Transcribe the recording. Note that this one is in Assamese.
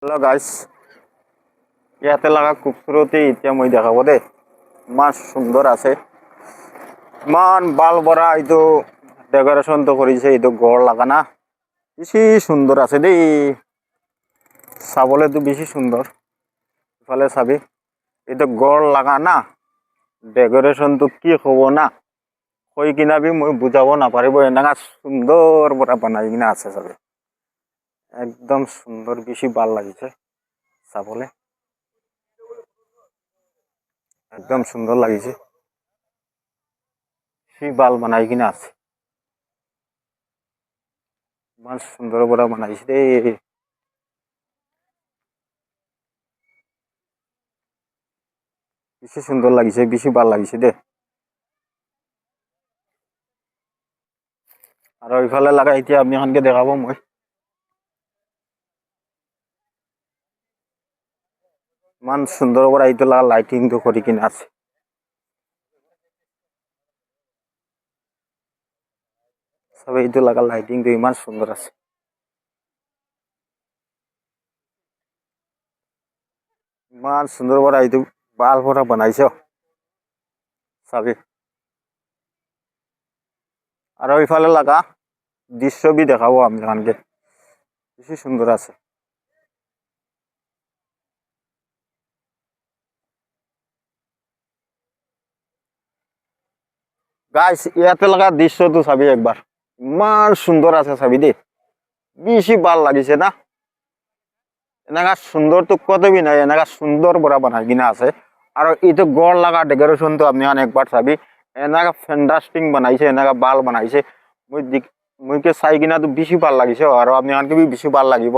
হ্যালো গাইস, ইয়াতে লাগা খুবসুরতি এতিয়া মই দেখাব দে। ইমান সুন্দর আছে, ইমান বাল ভরা। এইটো ডেকোরেশন তো করেছে, এইটো গড় লাগা না, বেশি সুন্দর আছে দেই, চাবলে তো বেশি সুন্দর। ইফালে চাবি, এইটো গড় লাগা না, ডেকোরেশন তো কি হব না, কই কিনা বি মই বুঝাব নাপারিব। এনেকা সুন্দর পৰা বানাই কিনা আছে চাবি, একদম সুন্দর, বেশি ভাল লাগিছে চাবলে, একদম সুন্দর লাগিছে। সি বাল বানাই কিনা আছে, ইমান সুন্দর পৰা বানাইছে দেই। বেশি সুন্দৰ লাগিছে, বেশি ভাল লাগিছে দে। আৰ ইফালে লাগা এতিয়া আপনি এখানকে দেখাব মই। ইমান সুন্দৰ পৰা এইটো লাগা লাইটিংটো কৰি কিনে আছে। সব এইটো লাগা লাইটিংটো ইমান সুন্দৰ আছে, ইমান সুন্দৰ পৰা এইটো বাল পৰা বানাইছে চাবি। আর ইফালে লাগা দৃশ্য বি দেখাবো আপনি এখানকে, বেশি সুন্দর আছে। গাইস, ইয়াতে লাগা দৃশ্যটো চাবি একবার, ইমান সুন্দর আছে চাবি দে, বেশি ভাল লাগিছে না। এনেকা সুন্দর তো কত বি নাই, এনেকা সুন্দর পৰা বানাই কিনা আছে। আর এইটো গড় লাগা ডেকোরেশনটো আপনি একবার চাবি, এনেকা ফেন্টাস্টিং বানাইছে, এনেকা বাল বানাইছে। মই মুইকে চাই কিনা তো বেশি ভাল লাগিছে, আর আপনি এখানকে বি বেশি ভাল লাগিব।